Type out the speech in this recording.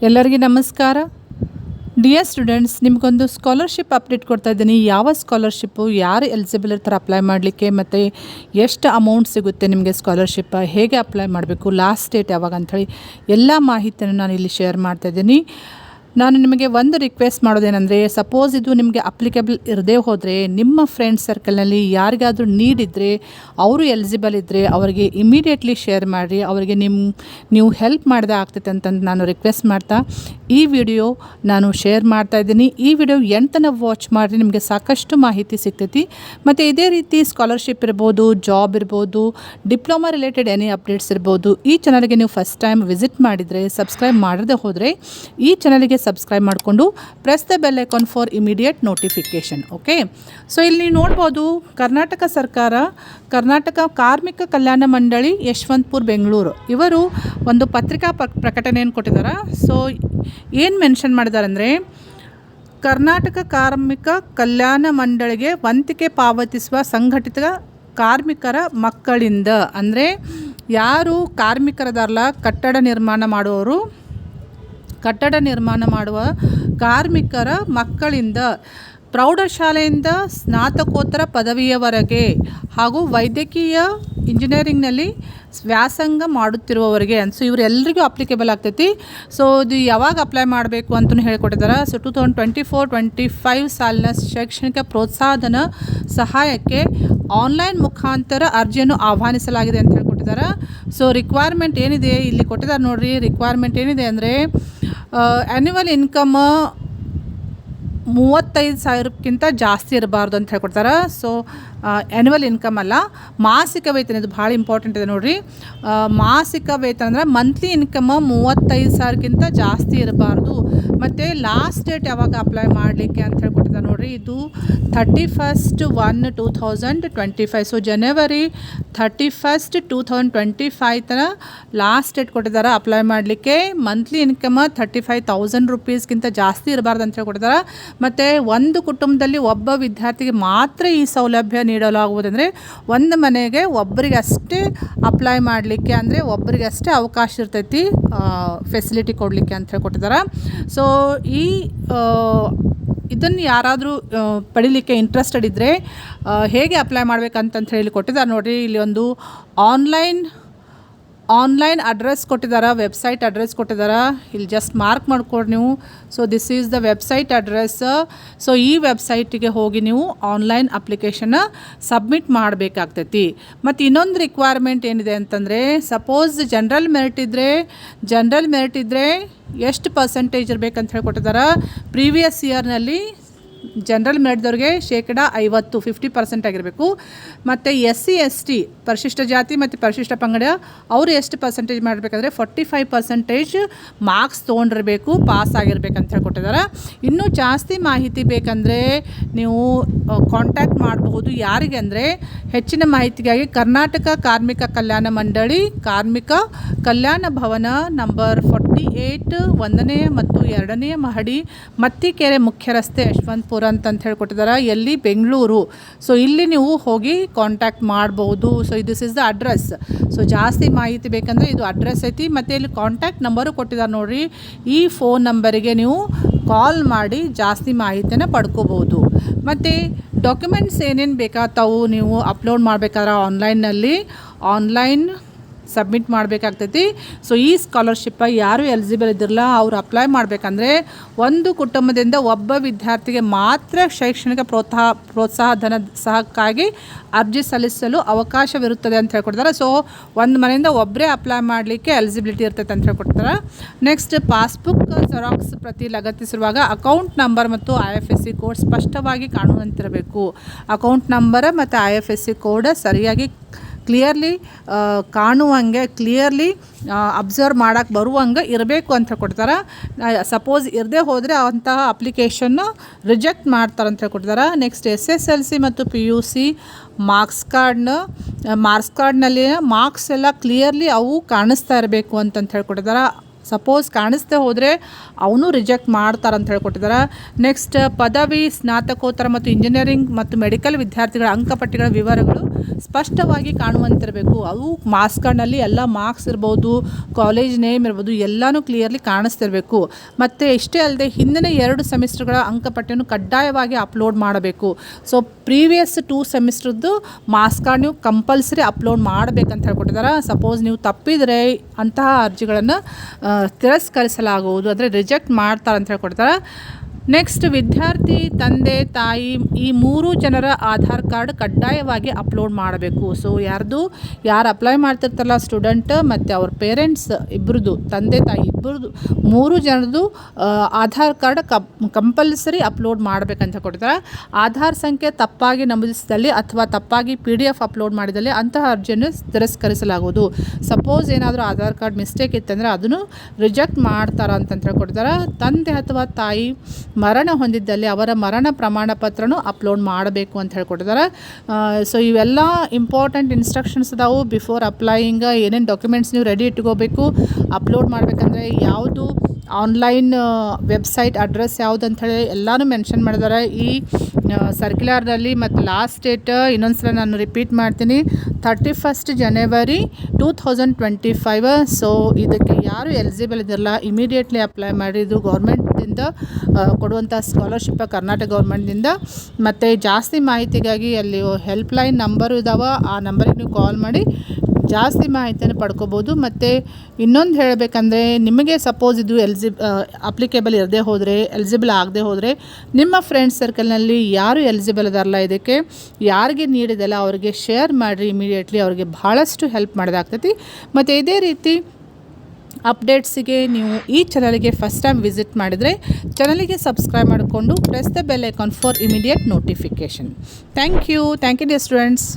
ಎಲ್ಲರಿಗೂ ನಮಸ್ಕಾರ. Dear students, ನಿಮಗೊಂದು ಸ್ಕಾಲರ್ಶಿಪ್ ಅಪ್ಡೇಟ್ ಕೊಡ್ತಾ ಇದ್ದೀನಿ. ಯಾವ ಸ್ಕಾಲರ್ಶಿಪ್ಪು, ಯಾರು ಎಲಿಜಿಬಲ್ ಇರ್ತಾರೆ ಅಪ್ಲೈ ಮಾಡಲಿಕ್ಕೆ, ಮತ್ತು ಎಷ್ಟು ಅಮೌಂಟ್ ಸಿಗುತ್ತೆ ನಿಮಗೆ ಸ್ಕಾಲರ್ಶಿಪ್, ಹೇಗೆ ಅಪ್ಲೈ ಮಾಡಬೇಕು, ಲಾಸ್ಟ್ ಡೇಟ್ ಯಾವಾಗ ಅಂಥೇಳಿ ಎಲ್ಲ ಮಾಹಿತಿಯನ್ನು ನಾನು ಇಲ್ಲಿ ಶೇರ್ ಮಾಡ್ತಾಯಿದ್ದೀನಿ. ನಾನು ನಿಮಗೆ ಒಂದು ರಿಕ್ವೆಸ್ಟ್ ಮಾಡೋದೇನೆಂದರೆ, ಸಪೋಸ್ ಇದು ನಿಮಗೆ ಅಪ್ಲಿಕೇಬಲ್ ಇರದೇ ಹೋದರೆ ನಿಮ್ಮ ಫ್ರೆಂಡ್ ಸರ್ಕಲ್ನಲ್ಲಿ ಯಾರಿಗಾದರೂ ನೀಡ್ ಇದ್ದರೆ, ಅವರು ಎಲಿಜಿಬಲ್ ಇದ್ದರೆ ಅವರಿಗೆ ಇಮಿಡಿಯೇಟ್ಲಿ ಶೇರ್ ಮಾಡಿರಿ. ಅವರಿಗೆ ನೀವು ಹೆಲ್ಪ್ ಮಾಡಿದೆ ಆಗ್ತೈತೆ ಅಂತಂದು ನಾನು ರಿಕ್ವೆಸ್ಟ್ ಮಾಡ್ತಾ ಈ ವಿಡಿಯೋ ನಾನು ಶೇರ್ ಮಾಡ್ತಾಯಿದ್ದೀನಿ. ಈ ವಿಡಿಯೋ ಎಂಟನ ವಾಚ್ ಮಾಡಿರಿ, ನಿಮಗೆ ಸಾಕಷ್ಟು ಮಾಹಿತಿ ಸಿಗ್ತೈತಿ. ಮತ್ತು ಇದೇ ರೀತಿ ಸ್ಕಾಲರ್ಶಿಪ್ ಇರ್ಬೋದು, ಜಾಬ್ ಇರ್ಬೋದು, ಡಿಪ್ಲೊಮಾ ರಿಲೇಟೆಡ್ ಎನಿ ಅಪ್ಡೇಟ್ಸ್ ಇರ್ಬೋದು, ಈ ಚಾನಲ್ಗೆ ನೀವು ಫಸ್ಟ್ ಟೈಮ್ ವಿಸಿಟ್ ಮಾಡಿದರೆ, ಸಬ್ಸ್ಕ್ರೈಬ್ ಮಾಡದೆ ಹೋದರೆ ಈ ಚಾನಲ್ಗೆ ಸಬ್ಸ್ಕ್ರೈಬ್ ಮಾಡಿಕೊಂಡು press the bell icon for immediate notification. Okay, so ಇಲ್ಲಿ ನೋಡ್ಬೋದು, ಕರ್ನಾಟಕ ಸರ್ಕಾರ, ಕರ್ನಾಟಕ ಕಾರ್ಮಿಕ ಕಲ್ಯಾಣ ಮಂಡಳಿ ಯಶವಂತಪುರ ಬೆಂಗಳೂರು ಇವರು ಒಂದು ಪತ್ರಿಕಾ ಪ್ರಕಟಣೆಯನ್ನು ಕೊಟ್ಟಿದ್ದಾರೆ. ಸೊ ಏನು ಮೆನ್ಷನ್ ಮಾಡಿದ್ದಾರೆ ಅಂದರೆ, ಕರ್ನಾಟಕ ಕಾರ್ಮಿಕ ಕಲ್ಯಾಣ ಮಂಡಳಿಗೆ ವಂತಿಗೆ ಪಾವತಿಸುವ ಸಂಘಟಿತ ಕಾರ್ಮಿಕರ ಮಕ್ಕಳಿಂದ, ಅಂದರೆ ಯಾರು ಕಾರ್ಮಿಕರದಾರಲ್ಲ, ಕಟ್ಟಡ ನಿರ್ಮಾಣ ಮಾಡುವ ಕಾರ್ಮಿಕರ ಮಕ್ಕಳಿಂದ ಪ್ರೌಢಶಾಲೆಯಿಂದ ಸ್ನಾತಕೋತ್ತರ ಪದವಿಯವರೆಗೆ ಹಾಗೂ ವೈದ್ಯಕೀಯ ಇಂಜಿನಿಯರಿಂಗ್ನಲ್ಲಿ ವ್ಯಾಸಂಗ ಮಾಡುತ್ತಿರುವವರಿಗೆ ಸೊ ಇವರೆಲ್ಲರಿಗೂ ಅಪ್ಲಿಕೇಬಲ್ ಆಗ್ತೈತಿ. ಸೊ ಇದು ಯಾವಾಗ ಅಪ್ಲೈ ಮಾಡಬೇಕು ಅಂತಲೂ ಹೇಳಿಕೊಟ್ಟಿದ್ದಾರೆ. ಸೊ 2024-25 ಸಾಲಿನ ಶೈಕ್ಷಣಿಕ ಪ್ರೋತ್ಸಾಹಧನ ಸಹಾಯಕ್ಕೆ ಆನ್ಲೈನ್ ಮುಖಾಂತರ ಅರ್ಜಿಯನ್ನು ಆಹ್ವಾನಿಸಲಾಗಿದೆ ಅಂತ ಹೇಳ್ಕೊಟ್ಟಿದ್ದಾರೆ. ಸೊ ರಿಕ್ವೈರ್ಮೆಂಟ್ ಏನಿದೆ ಇಲ್ಲಿ ಕೊಟ್ಟಿದ್ದಾರೆ ನೋಡಿರಿ. ರಿಕ್ವೈರ್ಮೆಂಟ್ ಏನಿದೆ ಅಂದರೆ, ಆ್ಯನ್ಯುವಲ್ ಇನ್ಕಮ್ 35,000ಕ್ಕಿಂತ ಜಾಸ್ತಿ ಇರಬಾರ್ದು ಅಂತ ಹೇಳ್ಕೊಡ್ತಾರೆ. ಸೊ ಆ್ಯನ್ಯುವಲ್ ಇನ್ಕಮ್ ಅಲ್ಲ, ಮಾಸಿಕ ವೇತನ, ಇದು ಭಾಳ ಇಂಪಾರ್ಟೆಂಟ್ ಇದೆ ನೋಡಿರಿ. ಮಾಸಿಕ ವೇತನ ಅಂದರೆ ಮಂತ್ಲಿ ಇನ್ಕಮ್ 35,000ಕ್ಕಿಂತ ಜಾಸ್ತಿ ಇರಬಾರ್ದು. ಮತ್ತು ಲಾಸ್ಟ್ ಡೇಟ್ ಯಾವಾಗ ಅಪ್ಲೈ ಮಾಡಲಿಕ್ಕೆ ಅಂತ ಹೇಳ್ಕೊಟ್ಟಿದ್ದಾರೆ ನೋಡಿರಿ. ಇದು 31/1/2025. ಸೊ ಜನವರಿ 31, 2025 ತನಕ ಲಾಸ್ಟ್ ಡೇಟ್ ಕೊಟ್ಟಿದ್ದಾರೆ ಅಪ್ಲೈ ಮಾಡಲಿಕ್ಕೆ. ಮಂತ್ಲಿ ಇನ್ಕಮ್ 35,000 ರೂಪೀಸ್ಗಿಂತ ಜಾಸ್ತಿ ಇರಬಾರ್ದು ಅಂತ ಹೇಳ್ಕೊಟ್ಟಿದ್ದಾರೆ. ಮತ್ತು ಒಂದು ಕುಟುಂಬದಲ್ಲಿ ಒಬ್ಬ ವಿದ್ಯಾರ್ಥಿಗೆ ಮಾತ್ರ ಈ ಸೌಲಭ್ಯ ನೀಡಲಾಗುವುದಂದರೆ, ಒಂದು ಮನೆಗೆ ಒಬ್ಬರಿಗಷ್ಟೇ ಅಪ್ಲೈ ಮಾಡಲಿಕ್ಕೆ, ಅಂದರೆ ಒಬ್ಬರಿಗಷ್ಟೇ ಅವಕಾಶ ಇರ್ತೈತಿ ಫೆಸಿಲಿಟಿ ಕೊಡಲಿಕ್ಕೆ ಅಂತ ಹೇಳ್ಕೊಟ್ಟಿದ್ದಾರೆ. ಸೊ ಇದನ್ನು ಯಾರಾದರೂ ಪಡಿಲಿಕ್ಕೆ ಇಂಟ್ರೆಸ್ಟೆಡ್ ಇದ್ದರೆ ಹೇಗೆ ಅಪ್ಲೈ ಮಾಡಬೇಕಂತ ಹೇಳಿ ಕೊಟ್ಟಿದ್ದಾರೆ ನೋಡಿರಿ. ಇಲ್ಲಿ ಒಂದು ಆನ್ಲೈನ್ ಅಡ್ರೆಸ್ ಕೊಟ್ಟಿದ್ದಾರೆ, ವೆಬ್ಸೈಟ್ ಅಡ್ರೆಸ್ ಕೊಟ್ಟಿದ್ದಾರೆ. ಇಲ್ಲಿ ಜಸ್ಟ್ ಮಾರ್ಕ್ ಮಾಡ್ಕೊಡಿ ನೀವು. So this is the website address. So ಈ ವೆಬ್ಸೈಟಿಗೆ ಹೋಗಿ ನೀವು ಆನ್ಲೈನ್ ಅಪ್ಲಿಕೇಶನ್ನ ಸಬ್ಮಿಟ್ ಮಾಡಬೇಕಾಗ್ತೈತಿ. ಮತ್ತು ಇನ್ನೊಂದು ರಿಕ್ವೈರ್ಮೆಂಟ್ ಏನಿದೆ ಅಂತಂದರೆ, ಸಪೋಸ್ ಜನರಲ್ ಮೆರಿಟ್ ಇದ್ದರೆ ಎಷ್ಟು ಪರ್ಸೆಂಟೇಜ್ ಇರಬೇಕಂತ ಹೇಳ್ಕೊಟ್ಟಿದ್ದಾರೆ. ಪ್ರೀವಿಯಸ್ ಇಯರ್ನಲ್ಲಿ ಜನರಲ್ ಮೆರಿಟ್ದವ್ರಿಗೆ 50% ಆಗಿರಬೇಕು. ಮತ್ತು SC ST ಪರಿಶಿಷ್ಟ ಜಾತಿ ಮತ್ತು ಪರಿಶಿಷ್ಟ ಪಂಗಡ ಅವರು ಎಷ್ಟು ಪರ್ಸೆಂಟೇಜ್ ಮಾಡಬೇಕಂದ್ರೆ 45% ಮಾರ್ಕ್ಸ್ ತೊಗೊಂಡಿರಬೇಕು, ಪಾಸ್ ಆಗಿರ್ಬೇಕಂತ ಹೇಳ್ಕೊಟ್ಟಿದ್ದಾರೆ. ಇನ್ನೂ ಜಾಸ್ತಿ ಮಾಹಿತಿ ಬೇಕಂದರೆ ನೀವು ಕಾಂಟ್ಯಾಕ್ಟ್ ಮಾಡಬಹುದು. ಯಾರಿಗೆ ಅಂದರೆ, ಹೆಚ್ಚಿನ ಮಾಹಿತಿಗಾಗಿ ಕರ್ನಾಟಕ ಕಾರ್ಮಿಕ ಕಲ್ಯಾಣ ಮಂಡಳಿ, ಕಾರ್ಮಿಕ ಕಲ್ಯಾಣ ಭವನ ನಂಬರ್ 48, 1ನೇ ಮತ್ತು 2ನೇ ಮಹಡಿ, ಮತ್ತಿಕೆರೆ ಮುಖ್ಯ ರಸ್ತೆ, ಯಶವಂತಪುರ ಅಂತ ಹೇಳ್ಕೊಟ್ಟಿದ್ದಾರೆ. ಎಲ್ಲಿ? ಬೆಂಗಳೂರು. ಸೊ ಇಲ್ಲಿ ನೀವು ಹೋಗಿ ಕಾಂಟ್ಯಾಕ್ಟ್ ಮಾಡ್ಬೋದು. So this is the address. So ಜಾಸ್ತಿ ಮಾಹಿತಿ ಬೇಕಂದರೆ ಇದು ಅಡ್ರೆಸ್ ಐತಿ. ಮತ್ತು ಇಲ್ಲಿ ಕಾಂಟ್ಯಾಕ್ಟ್ ನಂಬರು ಕೊಟ್ಟಿದ್ದಾರೆ ನೋಡಿರಿ. ಈ ಫೋನ್ ನಂಬರಿಗೆ ನೀವು ಕಾಲ್ ಮಾಡಿ ಜಾಸ್ತಿ ಮಾಹಿತಿನ ಪಡ್ಕೋಬೋದು. ಮತ್ತು ಡಾಕ್ಯುಮೆಂಟ್ಸ್ ಏನೇನು ಬೇಕಾಗ್ತಾವು ನೀವು ಅಪ್ಲೋಡ್ ಮಾಡಬೇಕಾದ್ರೆ ಆನ್ಲೈನ್ ಸಬ್ಮಿಟ್ ಮಾಡಬೇಕಾಗ್ತೈತಿ. ಸೊ ಈ ಸ್ಕಾಲರ್ಶಿಪ್ ಯಾರು ಎಲಿಜಿಬಲ್ ಇದ್ದಿರಲ್ಲ ಅವರು ಅಪ್ಲೈ ಮಾಡಬೇಕಂದ್ರೆ, ಒಂದು ಕುಟುಂಬದಿಂದ ಒಬ್ಬ ವಿದ್ಯಾರ್ಥಿಗೆ ಮಾತ್ರ ಶೈಕ್ಷಣಿಕ ಪ್ರೋತ್ಸಾಹಧನ ಸಹಕ್ಕಾಗಿ ಅರ್ಜಿ ಸಲ್ಲಿಸಲು ಅವಕಾಶವಿರುತ್ತದೆ ಅಂತ ಹೇಳ್ಕೊಡ್ತಾರೆ. ಸೊ ಒಂದು ಮನೆಯಿಂದ ಒಬ್ಬರೇ ಅಪ್ಲೈ ಮಾಡಲಿಕ್ಕೆ ಎಲಿಜಿಬಿಲಿಟಿ ಇರ್ತೈತೆ ಅಂತ ಹೇಳ್ಕೊಡ್ತಾರೆ. ನೆಕ್ಸ್ಟ್, ಪಾಸ್ಬುಕ್ ಜೆರಾಕ್ಸ್ ಪ್ರತಿ ಲಗತ್ತಿಸಿರುವಾಗ ಅಕೌಂಟ್ ನಂಬರ್ ಮತ್ತು IFSC ಕೋಡ್ ಸ್ಪಷ್ಟವಾಗಿ ಕಾಣುವಂತಿರಬೇಕು. ಅಕೌಂಟ್ ನಂಬರ್ ಮತ್ತು IFSC ಕೋಡ್ ಸರಿಯಾಗಿ ಕ್ಲಿಯರ್ಲಿ ಅಬ್ಸರ್ವ್ ಮಾಡೋಕ್ಕೆ ಬರುವಂಗೆ ಇರಬೇಕು ಅಂತ ಹೇಳ್ಕೊಡ್ತಾರೆ. ಸಪೋಸ್ ಇರದೇ ಹೋದರೆ ಅಂತಹ ಅಪ್ಲಿಕೇಶನ್ನು ರಿಜೆಕ್ಟ್ ಮಾಡ್ತಾರೆ ಅಂತ ಹೇಳ್ಕೊಡ್ತಾರೆ. ನೆಕ್ಸ್ಟ್, SSLC ಮತ್ತು PUC ಮಾರ್ಕ್ಸ್ ಕಾರ್ಡ್ನಲ್ಲಿ ಮಾರ್ಕ್ಸ್ ಎಲ್ಲ ಕ್ಲಿಯರ್ಲಿ ಅವು ಕಾಣಿಸ್ತಾ ಇರಬೇಕು ಅಂತಂತ ಹೇಳ್ಕೊಟ್ಟಿದ್ದಾರೆ. ಸಪೋಸ್ ಕಾಣಿಸ್ದೆ ಹೋದರೆ ಅವನು ರಿಜೆಕ್ಟ್ ಮಾಡ್ತಾರಂತ ಹೇಳ್ಕೊಟ್ಟಿದ್ದಾರೆ. ನೆಕ್ಸ್ಟ್ ಪದವಿ, ಸ್ನಾತಕೋತ್ತರ ಮತ್ತು ಇಂಜಿನಿಯರಿಂಗ್ ಮತ್ತು ಮೆಡಿಕಲ್ ವಿದ್ಯಾರ್ಥಿಗಳ ಅಂಕಪಟ್ಟಿಗಳ ವಿವರಗಳು ಸ್ಪಷ್ಟವಾಗಿ ಕಾಣುವಂತಿರಬೇಕು. ಅವು ಮಾರ್ಕ್ಸ್ ಕಾರ್ಡ್ನಲ್ಲಿ ಎಲ್ಲ ಮಾರ್ಕ್ಸ್ ಇರ್ಬೋದು, ಕಾಲೇಜ್ ನೇಮ್ ಇರ್ಬೋದು, ಎಲ್ಲನೂ ಕ್ಲಿಯರ್ಲಿ ಕಾಣಿಸ್ತಿರಬೇಕು. ಮತ್ತು ಇಷ್ಟೇ ಅಲ್ಲದೆ ಹಿಂದಿನ 2 ಸೆಮಿಸ್ಟರ್ಗಳ ಅಂಕಪಟ್ಟಿಯನ್ನು ಕಡ್ಡಾಯವಾಗಿ ಅಪ್ಲೋಡ್ ಮಾಡಬೇಕು. ಸೊ ಪ್ರೀವಿಯಸ್ 2 ಸೆಮಿಸ್ಟ್ರದ್ದು ಮಾರ್ಕ್ಸ್ ಕಾರ್ಡ್ ನೀವು ಕಂಪಲ್ಸರಿ ಅಪ್ಲೋಡ್ ಮಾಡಬೇಕಂತ ಹೇಳ್ಕೊಟ್ಟಿದ್ದಾರೆ. ಸಪೋಸ್ ನೀವು ತಪ್ಪಿದರೆ ಅಂತಹ ಅರ್ಜಿಗಳನ್ನು ತಿರಸ್ಕರಿಸಲಾಗುವುದು, ಅಂದರೆ ರಿಜೆಕ್ಟ್ ಮಾಡ್ತಾರೆ ಅಂತ ಹೇಳ್ಕೊಡ್ತಾರೆ. ನೆಕ್ಸ್ಟ್ ವಿದ್ಯಾರ್ಥಿ ತಂದೆ ತಾಯಿ ಈ 3 ಜನರ ಆಧಾರ್ ಕಾರ್ಡ್ ಕಡ್ಡಾಯವಾಗಿ ಅಪ್ಲೋಡ್ ಮಾಡಬೇಕು. ಸೊ ಯಾರು ಅಪ್ಲೈ ಮಾಡ್ತಿರ್ತಾರಲ್ಲ ಸ್ಟೂಡೆಂಟ್ ಮತ್ತು ಅವ್ರ ಪೇರೆಂಟ್ಸ್ ಇಬ್ಬರದು, ತಂದೆ ತಾಯಿ ಇಬ್ಬರದು 3 ಜನರದು ಆಧಾರ್ ಕಾರ್ಡ್ ಕಂಪಲ್ಸರಿ ಅಪ್ಲೋಡ್ ಮಾಡಬೇಕಂತ ಕೊಡ್ತಾರೆ. ಆಧಾರ್ ಸಂಖ್ಯೆ ತಪ್ಪಾಗಿ ನಮೂದಿಸಿದಲ್ಲಿ ಅಥವಾ ತಪ್ಪಾಗಿ PDF ಅಪ್ಲೋಡ್ ಮಾಡಿದಲ್ಲಿ ಅಂತಹ ಅರ್ಜಿಯನ್ನು ತಿರಸ್ಕರಿಸಲಾಗುವುದು. ಸಪೋಸ್ ಏನಾದರೂ ಆಧಾರ್ ಕಾರ್ಡ್ ಮಿಸ್ಟೇಕ್ ಇತ್ತಂದರೆ ಅದನ್ನು ರಿಜೆಕ್ಟ್ ಮಾಡ್ತಾರೆ ಅಂತ ಹೇಳ್ಕೊಡ್ತಾರೆ. ತಂದೆ ಅಥವಾ ತಾಯಿ ಮರಣ ಹೊಂದಿದ್ದಲ್ಲಿ ಅವರ ಮರಣ ಪ್ರಮಾಣ ಪತ್ರನೂ ಅಪ್ಲೋಡ್ ಮಾಡಬೇಕು ಅಂತ ಹೇಳ್ಕೊಟ್ಟಿದ್ದಾರೆ. ಸೊ ಇವೆಲ್ಲ ಇಂಪಾರ್ಟೆಂಟ್ ಇನ್ಸ್ಟ್ರಕ್ಷನ್ಸ್ ಅದಾವು. ಬಿಫೋರ್ ಅಪ್ಲೈಯಿಂಗ್ ಏನೇನು ಡಾಕ್ಯುಮೆಂಟ್ಸ್ ನೀವು ರೆಡಿ ಇಟ್ಕೋಬೇಕು, ಅಪ್ಲೋಡ್ ಮಾಡಬೇಕಂದ್ರೆ ಯಾವುದು ಆನ್ಲೈನ್ ವೆಬ್ಸೈಟ್ ಅಡ್ರೆಸ್ ಯಾವುದು ಅಂಥೇಳಿ ಎಲ್ಲನೂ ಮೆನ್ಷನ್ ಮಾಡಿದ್ದಾರೆ ಈ ಸರ್ಕ್ಯುಲರ್ನಲ್ಲಿ. ಮತ್ತು ಲಾಸ್ಟ್ ಡೇಟ್ ಇನ್ನೊಂದು ಸಲ ನಾನು ರಿಪೀಟ್ ಮಾಡ್ತೀನಿ, 31 ಜನವರಿ 2025. ಸೊ ಇದಕ್ಕೆ ಯಾರು ಎಲಿಜಿಬಲ್ ಇದಿರಲ್ಲ ಇಮಿಡಿಯೇಟ್ಲಿ ಅಪ್ಲೈ ಮಾಡಿ. ಇದು ಗೌರ್ಮೆಂಟಿಂದ ಕೊಡುವಂಥ ಸ್ಕಾಲರ್ಶಿಪ್ ಕರ್ನಾಟಕ ಗೌರ್ಮೆಂಟ್ದಿಂದ. ಮತ್ತು ಜಾಸ್ತಿ ಮಾಹಿತಿಗಾಗಿ ಅಲ್ಲಿ ಹೆಲ್ಪ್ಲೈನ್ ನಂಬರು ಇದ್ದಾವೆ, ಆ ನಂಬರಿಗೆ ನೀವು ಕಾಲ್ ಮಾಡಿ ಜಾಸ್ತಿ ಮಾಹಿತಿಯನ್ನು ಪಡ್ಕೋಬೋದು. ಮತ್ತು ಇನ್ನೊಂದು ಹೇಳಬೇಕಂದ್ರೆ ನಿಮಗೆ ಸಪೋಸ್ ಇದು ಅಪ್ಲಿಕೇಬಲ್ ಇರದೇ ಹೋದರೆ, ಎಲಿಜಿಬಲ್ ಆಗದೆ ಹೋದರೆ ನಿಮ್ಮ ಫ್ರೆಂಡ್ಸ್ ಸರ್ಕಲ್ನಲ್ಲಿ ಯಾರು ಎಲಿಜಿಬಲ್ ಅದಾರಲ್ಲ ಇದಕ್ಕೆ, ಯಾರಿಗೆ ನೀಡಿದೆಲ್ಲ ಅವರಿಗೆ ಶೇರ್ ಮಾಡಿರಿ. ಇಮಿಡಿಯೇಟ್ಲಿ ಅವರಿಗೆ ಭಾಳಷ್ಟು ಹೆಲ್ಪ್ ಮಾಡೋದಾಗ್ತೈತಿ. ಮತ್ತು ಇದೇ ರೀತಿ ಅಪ್ಡೇಟ್ಸಿಗೆ ನೀವು ಈ ಚಾನಲ್ಗೆ ಫಸ್ಟ್ ಟೈಮ್ ವಿಸಿಟ್ ಮಾಡಿದರೆ ಚಾನಲಿಗೆ ಸಬ್ಸ್ಕ್ರೈಬ್ ಮಾಡಿಕೊಂಡು press the bell icon for immediate notification. Thank you dear students.